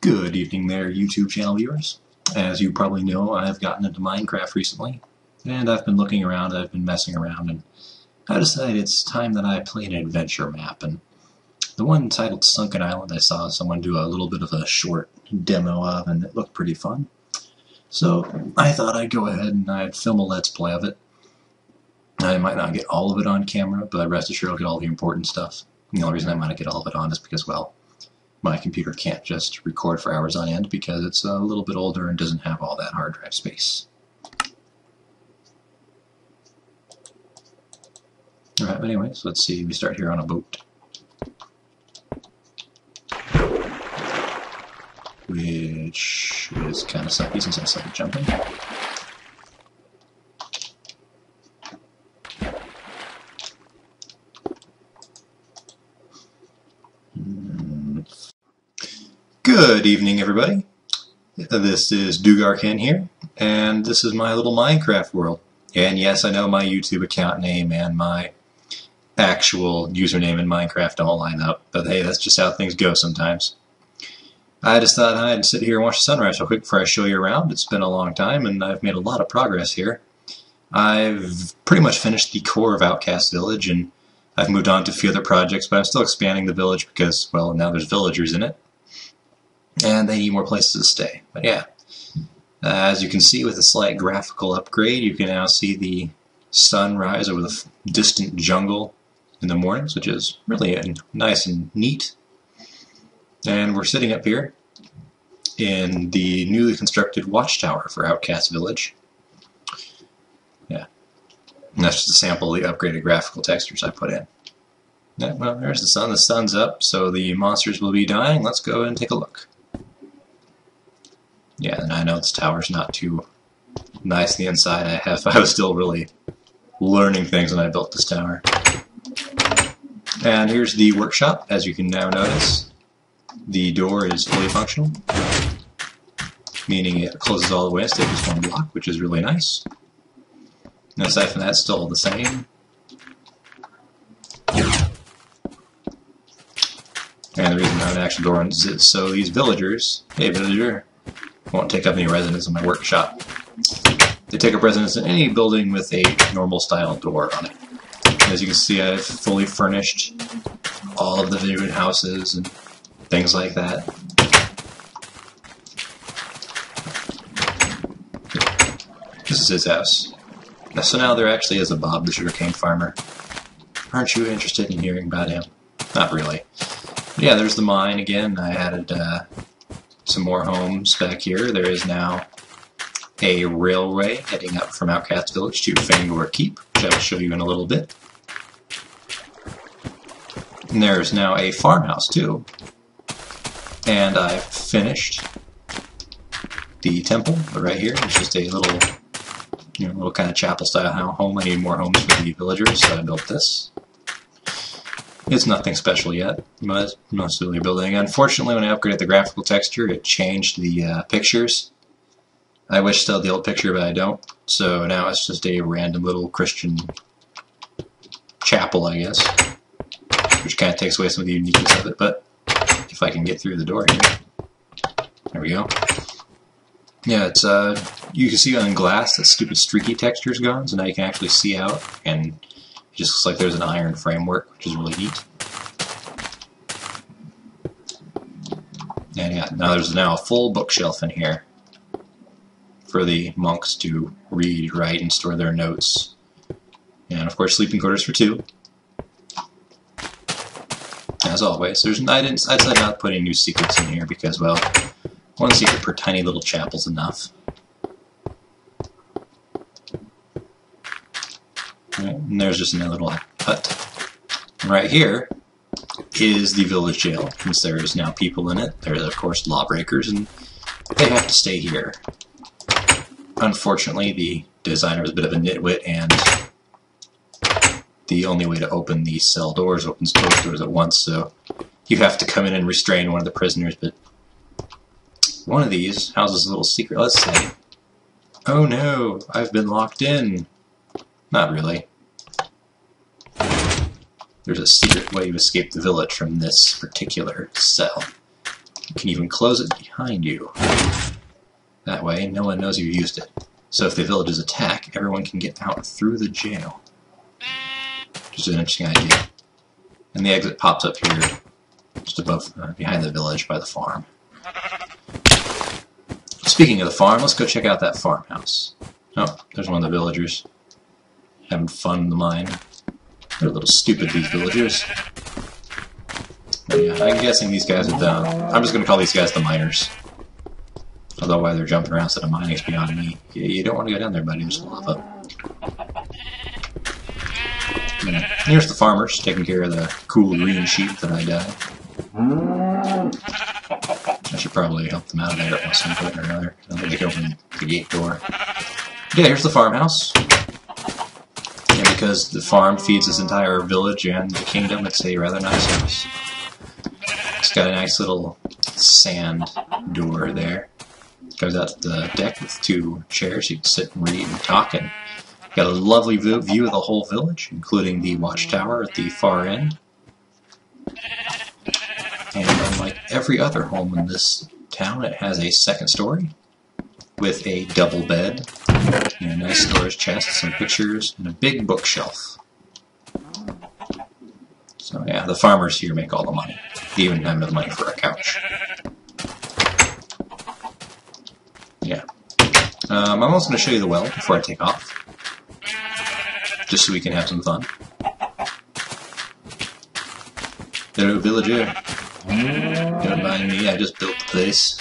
Good evening there, YouTube channel viewers. As you probably know, I've gotten into Minecraft recently, and I've been looking around, I've been messing around, and I decided it's time that I play an adventure map. And the one titled Sunken Island I saw someone do a little bit of a short demo of, and it looked pretty fun. So I thought I'd go ahead and I'd film a Let's Play of it. I might not get all of it on camera, but rest assured I'll get all the important stuff. And the only reason I might not get all of it on is because, well, my computer can't just record for hours on end because it's a little bit older and doesn't have all that hard drive space. Alright, but anyways, let's see. We start here on a boat, which is kind of sucky since I suck at jumping. Good evening, everybody. This is Dugarken here, and this is my little Minecraft world. And yes, I know my YouTube account name and my actual username in Minecraft don't line up, but hey, that's just how things go sometimes. I just thought I'd sit here and watch the sunrise real quick before I show you around. It's been a long time, and I've made a lot of progress here. I've pretty much finished the core of Outcast Village, and I've moved on to a few other projects, but I'm still expanding the village because, well, now there's villagers in it. And they need more places to stay. But yeah, as you can see with a slight graphical upgrade, you can now see the sunrise over the distant jungle in the mornings, which is really nice and neat. And we're sitting up here in the newly constructed watchtower for Outcast Village. Yeah, and that's just a sample of the upgraded graphical textures I put in. Yeah, well, there's the sun. The sun's up, so the monsters will be dying. Let's go and take a look. Yeah, and I know this tower's not too nice on the inside. I was still really learning things when I built this tower. And here's the workshop. As you can now notice, the door is fully functional, meaning it closes all the way instead of just one block, which is really nice. And aside from that, it's still the same. And the reason I have an actual door is so these villagers, hey villager, won't take up any residence in my workshop. They take up residence in any building with a normal style door on it. As you can see, I've fully furnished all of the villager houses and things like that. This is his house. So now there actually is a Bob the sugarcane farmer. Aren't you interested in hearing about him? Not really. But yeah, there's the mine again. I added some more homes back here. There is now a railway heading up from Outcast Village to Fangor Keep, which I will show you in a little bit. And there's now a farmhouse too. And I've finished the temple, but right here it's just a little, little kind of chapel style home. I need more homes for the villagers, so I built this. It's nothing special yet, but I'm still building. Unfortunately, when I upgraded the graphical texture, it changed the pictures. I wish still the old picture, but I don't. So now it's just a random little Christian chapel, I guess, which kind of takes away some of the uniqueness of it. But if I can get through the door here, there we go. Yeah, it's you can see on glass that stupid streaky texture is gone, so now you can actually see out and. It just looks like there's an iron framework, which is really neat. And yeah, there's now a full bookshelf in here for the monks to read, write, and store their notes. And of course, sleeping quarters for two. As always, I decided not to put any new secrets in here because, well, one secret per tiny little chapel's enough. And there's just another little hut. And right here is the village jail, since there is now people in it. There's, of course, lawbreakers, and they have to stay here. Unfortunately, the designer is a bit of a nitwit, and the only way to open the cell doors opens both doors at once, so you have to come in and restrain one of the prisoners. But one of these houses a little secret. Let's say, oh no, I've been locked in. Not really. There's a secret way to escape the village from this particular cell. can even close it behind you. That way, no one knows you used it. So if the villages attack, everyone can get out through the jail. Just an interesting idea. And the exit pops up here, just above, behind the village by the farm. Speaking of the farm, let's go check out that farmhouse. Oh, there's one of the villagers. Having fun in the mine. They're a little stupid, these villagers. But yeah, I'm guessing these guys are the... I'm just going to call these guys the miners. Although why they're jumping around instead of mining is beyond me. You don't want to go down there, buddy. There's lava. And here's the farmers taking care of the cool green sheep that I died. I should probably help them out of there at some point or another. I don't think they can open the gate door. Yeah, here's the farmhouse. And because the farm feeds this entire village and the kingdom, it's a rather nice house. It's got a nice little sand door there. Goes out to the deck with 2 chairs. You can sit and read and talk, and got a lovely view of the whole village, including the watchtower at the far end. And unlike every other home in this town, it has a second story with a double bed, and a nice storage chest, some pictures, and a big bookshelf. So yeah, the farmers here make all the money. They even have enough money for a couch. Yeah. I'm also going to show you the well before I take off, just so we can have some fun. Hello, villager. Don't mind me, I just built the place.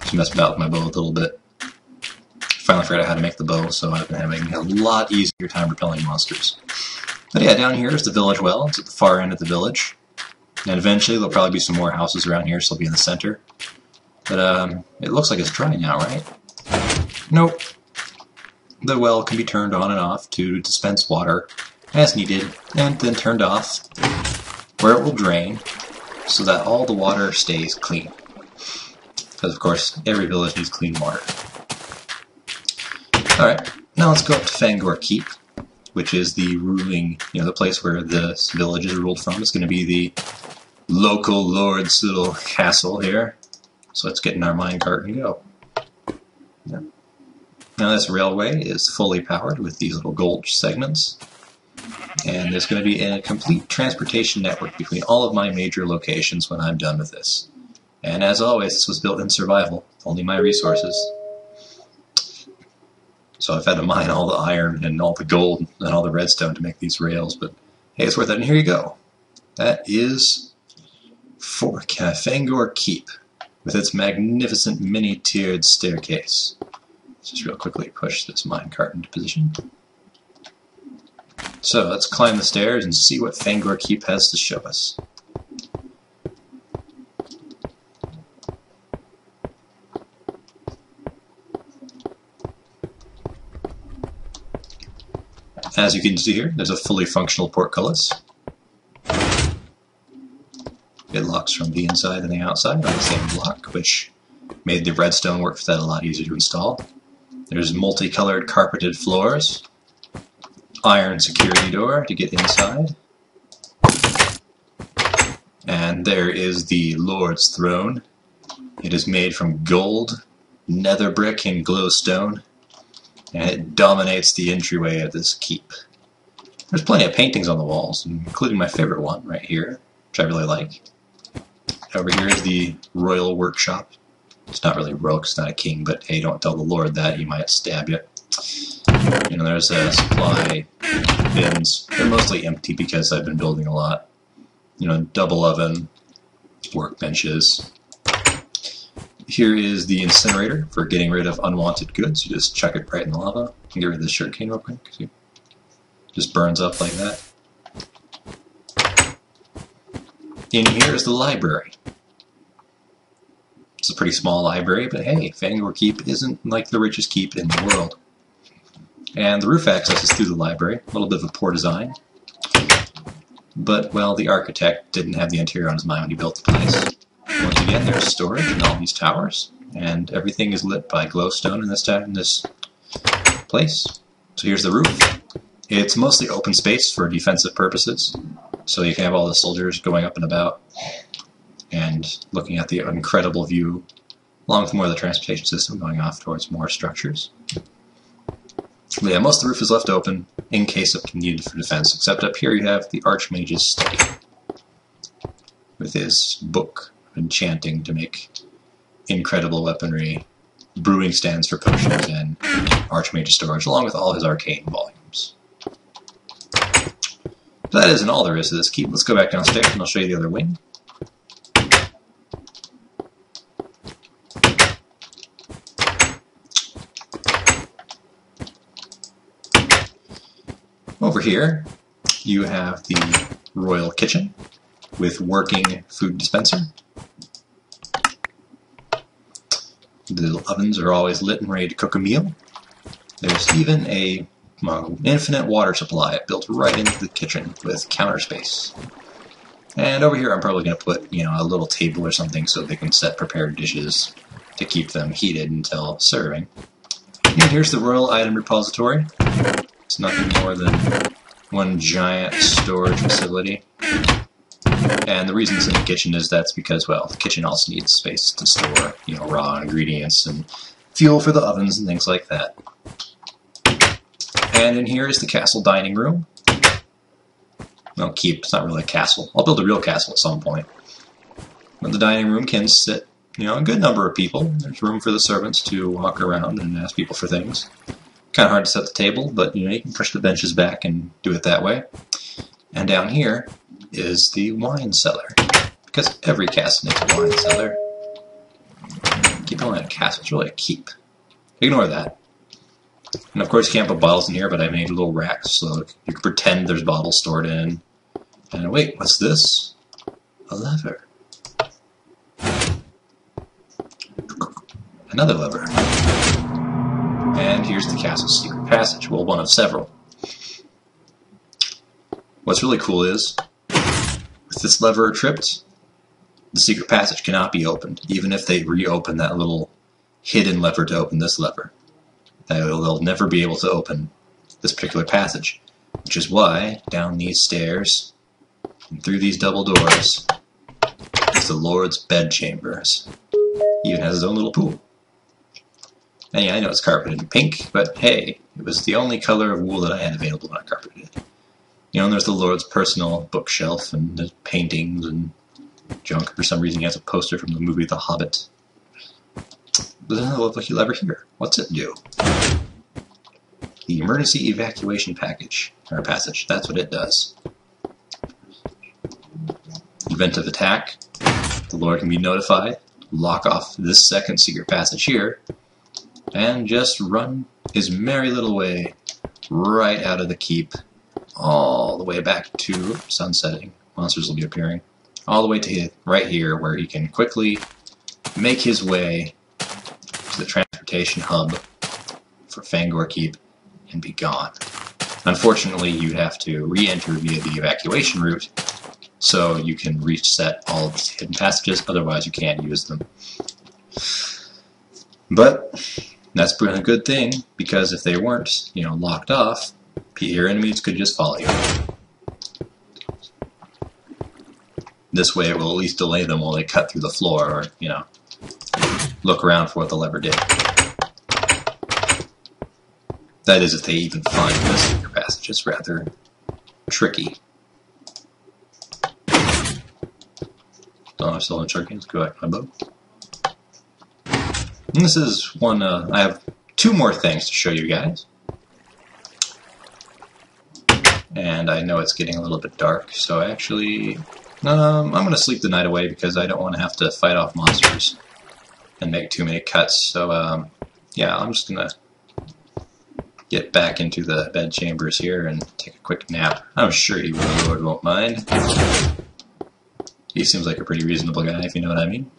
Just messed about with my bow a little bit. Finally figured out how to make the bow, so I've been having a lot easier time repelling monsters. But yeah, down here is the village well. It's at the far end of the village. And eventually there'll probably be some more houses around here, so they'll be in the center. But it looks like it's dry now, right? Nope. The well can be turned on and off to dispense water as needed, and then turned off where it will drain so that all the water stays clean. Because of course, every village needs clean water. Alright, now let's go up to Fangor Keep, which is the ruling, the place where this village is ruled from. It's going to be the local lord's little castle here. So let's get in our minecart and go. Yeah. Now this railway is fully powered with these little gold segments. And there's going to be a complete transportation network between all of my major locations when I'm done with this. And as always, this was built in survival. Only my resources. So I've had to mine all the iron and all the gold and all the redstone to make these rails, but hey, it's worth it. And here you go. That is Fangor Keep, with its magnificent mini-tiered staircase. Let's just real quickly push this minecart into position. So let's climb the stairs and see what Fangor Keep has to show us. As you can see here, there's a fully functional portcullis. It locks from the inside and the outside on the same block, which made the redstone work for that a lot easier to install. There's multicolored carpeted floors, iron security door to get inside, and there is the Lord's throne. It is made from gold, nether brick, and glowstone, and it dominates the entryway of this keep. There's plenty of paintings on the walls, including my favorite one right here, which I really like. Over here is the royal workshop. It's not really royal, it's not a king, but hey, don't tell the Lord that, he might stab you. There's supply bins. They're mostly empty because I've been building a lot. Double oven, workbenches. Here is the incinerator for getting rid of unwanted goods. You just chuck it right in the lava. You can get rid of the sugarcane real quick. See? Just burns up like that. In here is the library. It's a pretty small library, but hey, Fangor Keep isn't like the richest keep in the world. And the roof access is through the library. A little bit of a poor design. But, well, the architect didn't have the interior on his mind when he built the place. Once again, there's storage in all these towers, and everything is lit by glowstone in this place. So here's the roof. It's mostly open space for defensive purposes, so you can have all the soldiers going up and about and looking at the incredible view, along with more of the transportation system going off towards more structures. But yeah, most of the roof is left open in case of need for defense, except up here you have the Archmage's study with his book of enchanting to make incredible weaponry, brewing stands for potions, and Archmage's storage, along with all his arcane volumes. But that isn't all there is to this keep. Let's go back downstairs and I'll show you the other wing. Over here, you have the royal kitchen with working food dispenser. The ovens are always lit and ready to cook a meal. There's even a infinite water supply built right into the kitchen with counter space. And over here I'm probably going to put, a little table or something so they can set prepared dishes to keep them heated until serving. And here's the royal item repository. It's nothing more than one giant storage facility. And the reason it's in the kitchen is that's because, well, the kitchen also needs space to store, raw ingredients and fuel for the ovens and things like that. And in here is the castle dining room. Well, keep, it's not really a castle. I'll build a real castle at some point. But the dining room can sit, a good number of people. There's room for the servants to walk around and ask people for things. Kind of hard to set the table, but you can push the benches back and do it that way. And down here is the wine cellar, because every castle needs a wine cellar. Keep calling it a castle, it's really a keep. Ignore that. And of course you can't put bottles in here, but I made little racks so you can pretend there's bottles stored in. And wait, what's this? A lever. Another lever. And here's the castle's secret passage, well, one of several. What's really cool is, with this lever tripped, the secret passage cannot be opened, even if they reopen that little hidden lever to open this lever. They'll never be able to open this particular passage, which is why down these stairs and through these double doors is the Lord's bedchambers. He even has his own little pool. And yeah, I know it's carpeted in pink, but hey, it was the only color of wool that I had available when I carpeted it. And there's the Lord's personal bookshelf and the paintings and junk. For some reason he has a poster from the movie The Hobbit. But then look like you'll ever hear. What's it do? The emergency evacuation package, or passage, that's what it does. Event of attack, the Lord can be notified, lock off this second secret passage here, and just run his merry little way right out of the keep, all the way back to sunsetting. Monsters will be appearing. All the way to right here, where he can quickly make his way to the transportation hub for Fangor Keep and be gone. Unfortunately, you have to re-enter via the evacuation route, so you can reset all of the hidden passages, otherwise you can't use them. But that's been a good thing, because if they weren't, locked off, your enemies could just follow you. This way it will at least delay them while they cut through the floor, or, look around for what the lever did. That is, if they even find this secret passage. It's rather tricky. Don't know if I'm still in Turkey. Let's go back to my boat. And this is one, I have two more things to show you guys. And I know it's getting a little bit dark, so actually, I'm going to sleep the night away because I don't want to have to fight off monsters and make too many cuts. So, yeah, I'm just going to get back into the bed chambers here and take a quick nap. I'm sure he really, Lord won't mind. He seems like a pretty reasonable guy, if you know what I mean.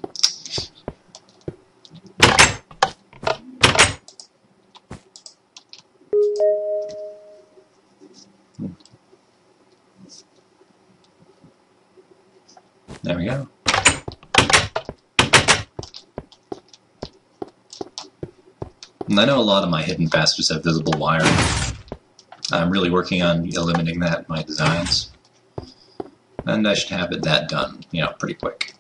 There we go. And I know a lot of my hidden passages have visible wiring. I'm really working on eliminating that in my designs. And I should have that done, pretty quick.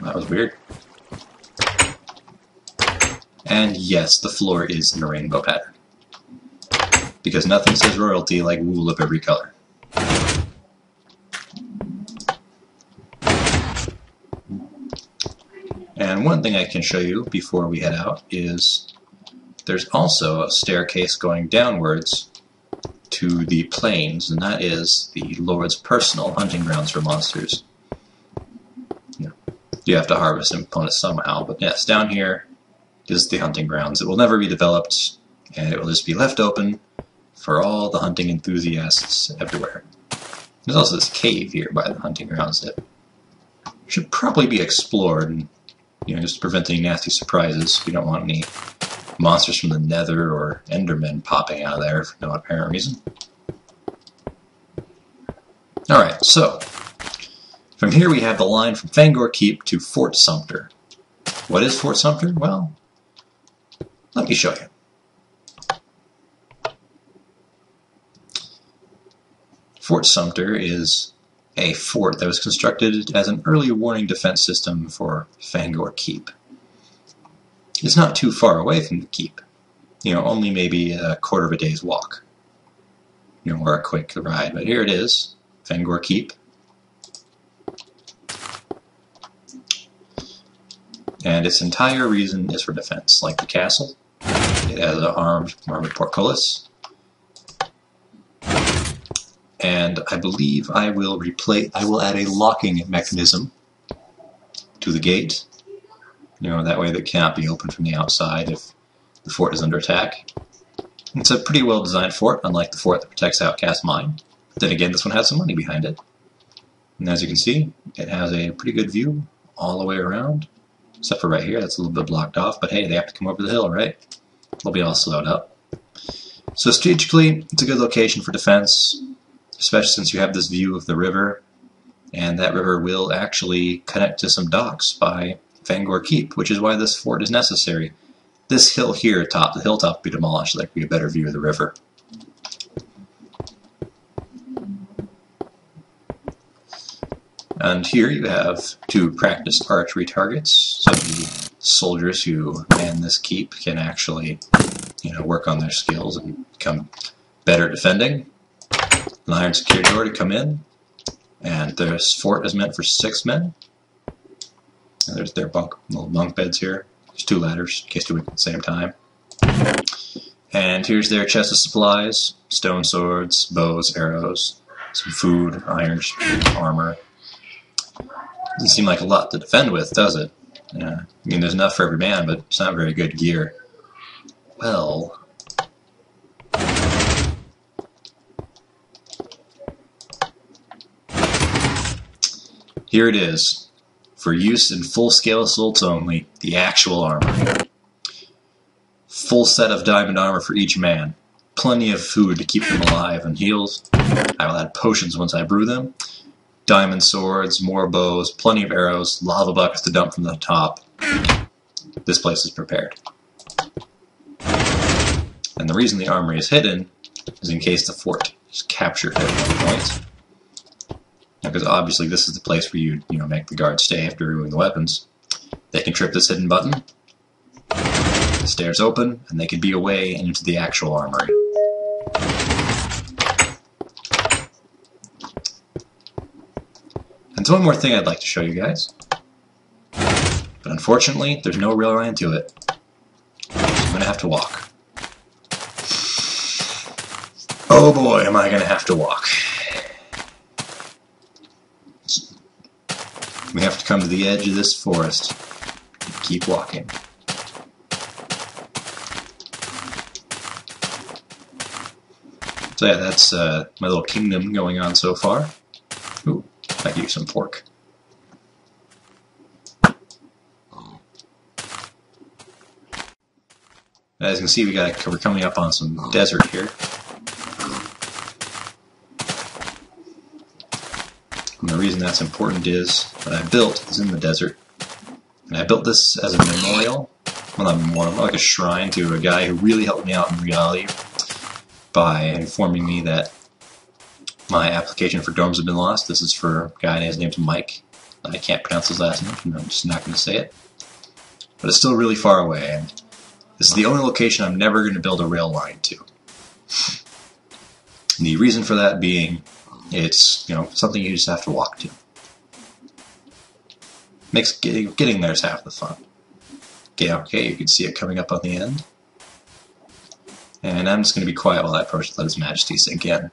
That was weird. And yes, the floor is in a rainbow pattern. Because nothing says royalty like wool of every color. And one thing I can show you before we head out is there's also a staircase going downwards to the plains, and that is the Lord's personal hunting grounds for monsters. You have to harvest and plant it somehow, but yes, down here is the hunting grounds. It will never be developed, and it will just be left open for all the hunting enthusiasts everywhere. There's also this cave here by the hunting grounds that should probably be explored, and just to prevent any nasty surprises. We don't want any monsters from the Nether or Endermen popping out of there for no apparent reason. Alright, so from here we have the line from Fangor Keep to Fort Sumter. What is Fort Sumter? Well, let me show you. Fort Sumter is a fort that was constructed as an early warning defense system for Fangor Keep. It's not too far away from the keep. Only maybe a quarter of a day's walk. Or a quick ride. But here it is, Fangor Keep. And its entire reason is for defense, like the castle. It has an armored portcullis. And I believe I will add a locking mechanism to the gate. That way that cannot be opened from the outside if the fort is under attack. It's a pretty well designed fort, unlike the fort that protects Outcast Mine. But then again, this one has some money behind it. And as you can see, it has a pretty good view all the way around. Except for right here, that's a little bit blocked off, but hey, they have to come over the hill, right? They'll be all slowed up. So strategically, it's a good location for defense, especially since you have this view of the river, and that river will actually connect to some docks by Fangor Keep, which is why this fort is necessary. This hill here, the hilltop will be demolished so there can be a better view of the river. And here you have two practice archery targets, so the soldiers who man this keep can actually, work on their skills and become better at defending. An iron security door to come in, and this fort is meant for 6 men. And there's their little bunk beds here. There's 2 ladders in case they work at the same time. And here's their chest of supplies: stone swords, bows, arrows, some food, iron armor. Doesn't seem like a lot to defend with, does it? There's enough for every man, but it's not very good gear. Well, here it is, for use in full-scale assaults only, the actual armor. Full set of diamond armor for each man. Plenty of food to keep them alive and heals. I will add potions once I brew them. Diamond swords, more bows, plenty of arrows, lava buckets to dump from the top. This place is prepared. And the reason the armory is hidden is in case the fort is captured at one point. Because obviously this is the place where you make the guards stay after removing the weapons. They can trip this hidden button. The stairs open, and they can be away and into the actual armory. And so one more thing I'd like to show you guys. But unfortunately, there's no rail line to it. So I'm going to have to walk. Oh boy, am I going to have to walk. We have to come to the edge of this forest and keep walking. So yeah, that's my little kingdom going on so far. Ooh, I could use some pork. As you can see, we're coming up on some desert here. And the reason that's important is what I built is in the desert. And I built this as a memorial, well not a memorial, more like a shrine to a guy who really helped me out in reality by informing me that my application for dorms had been lost. This is for a guy, his name's Mike. I can't pronounce his last name, and I'm just not going to say it. But it's still really far away, and this is the only location I'm never going to build a rail line to. And the reason for that being, it's something you just have to walk to. Makes getting there's half the fun. Okay, you can see it coming up on the end. And I'm just going to be quiet while I approach to let His Majesty sink in.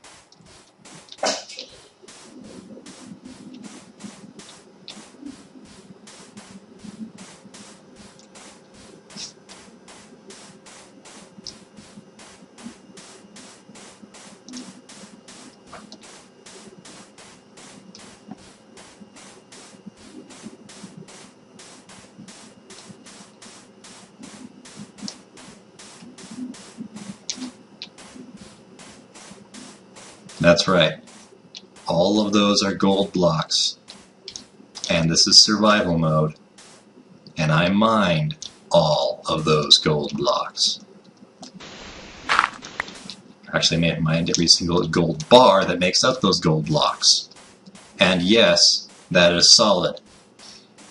That's right. All of those are gold blocks. And this is survival mode. And I mined all of those gold blocks. Actually, I mined every single gold bar that makes up those gold blocks. And yes, that is solid.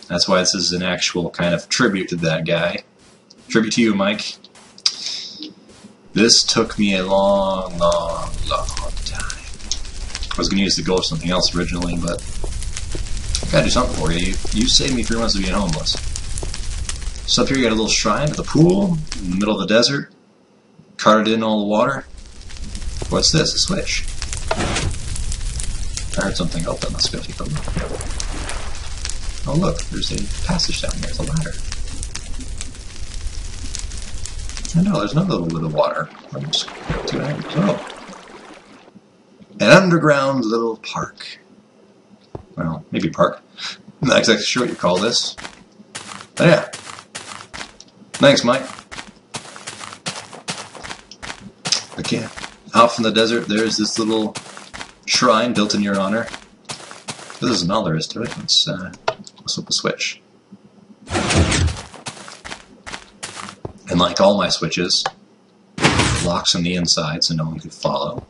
That's why this is an actual kind of tribute to that guy. Tribute to you, Mike. This took me a long time. I was going to use the gold for something else originally, but I gotta do something for you. You saved me 3 months of being homeless. So up here you got a little shrine with a pool in the middle of the desert. Carted in all the water. What's this? A switch. I heard something open. Let's go take a look. Oh look, there's a passage down here. There's a ladder. Oh no, there's another little bit of water. Let's go to it. Oh. An underground little park. Well, maybe park. I'm not exactly sure what you call this. But yeah. Thanks, Mike. Again, out from the desert, there's this little shrine built in your honor. This is all there is to it. Let's flip the switch. And like all my switches, locks on the inside so no one can follow.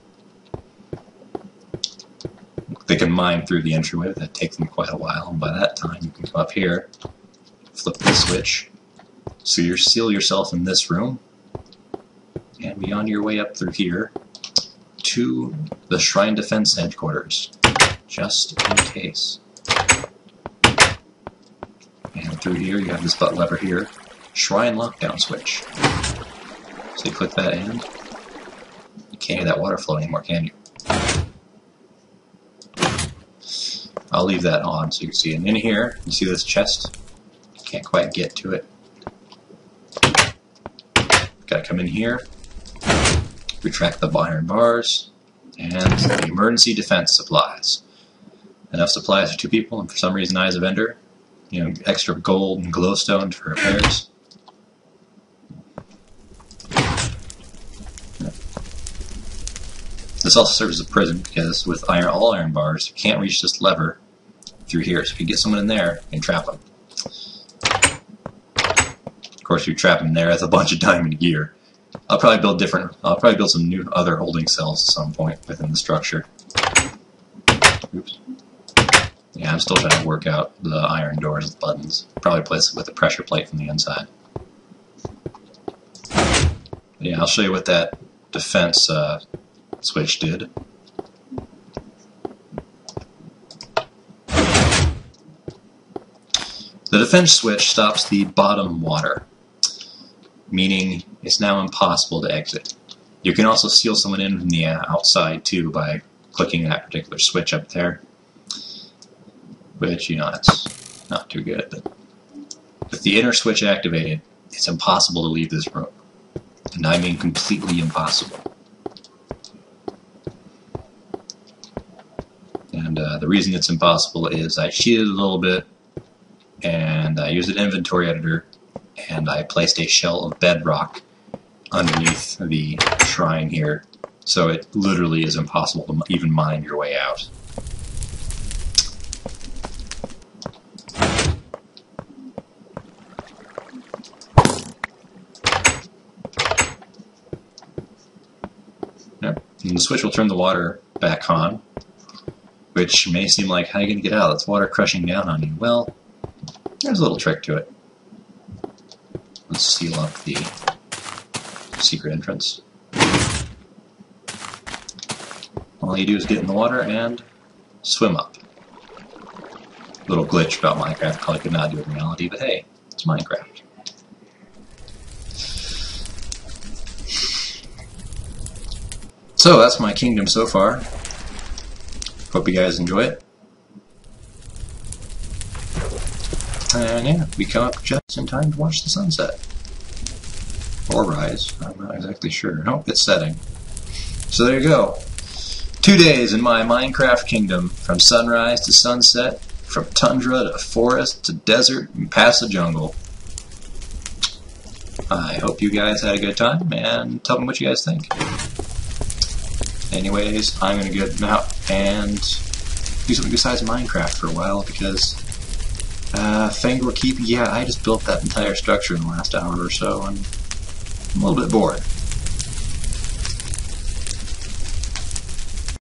They can mine through the entryway, but that takes them quite a while, and by that time you can come up here, flip the switch, so you seal yourself in this room, and be on your way up through here to the Shrine Defense Headquarters, just in case. And through here you have this button lever here, Shrine Lockdown Switch. So you click that and you can't hear that water flow anymore, can you? I'll leave that on so you can see it. And in here, you see this chest? Can't quite get to it. Gotta come in here, retract the iron bars, and the emergency defense supplies. Enough supplies for 2 people, and for some reason I, as a vendor, extra gold and glowstone for repairs. This also serves as a prison because with all iron bars, you can't reach this lever through here. So if you get someone in there, you can trap them. Of course, if you trap them there, that's a bunch of diamond gear. I'll probably build some new other holding cells at some point within the structure. Oops. Yeah, I'm still trying to work out the iron doors with buttons. Probably place it with a pressure plate from the inside. But yeah, I'll show you what that defense switch did. The defense switch stops the bottom water, meaning it's now impossible to exit. You can also seal someone in from the outside too by clicking that particular switch up there, which, it's not too good. But with the inner switch activated, it's impossible to leave this room. And I mean completely impossible. And the reason it's impossible is I cheated a little bit, and I used an inventory editor, and I placed a shell of bedrock underneath the shrine here, so it literally is impossible to even mine your way out. And the switch will turn the water back on, which may seem like, how are you going to get out? That's water crushing down on you. Well, there's a little trick to it. Let's seal up the secret entrance. All you do is get in the water and swim up. Little glitch about Minecraft, probably could not do it in reality, but hey, it's Minecraft. So that's my kingdom so far. Hope you guys enjoy it. And yeah, we come up just in time to watch the sunset. Or rise, I'm not exactly sure. Nope, it's setting. So there you go. 2 days in my Minecraft kingdom, from sunrise to sunset, from tundra to forest to desert and past the jungle. I hope you guys had a good time, and tell me what you guys think. Anyways, I'm going to get out and do something besides Minecraft for a while, because Fangor Keep, yeah, I just built that entire structure in the last hour or so, and I'm a little bit bored.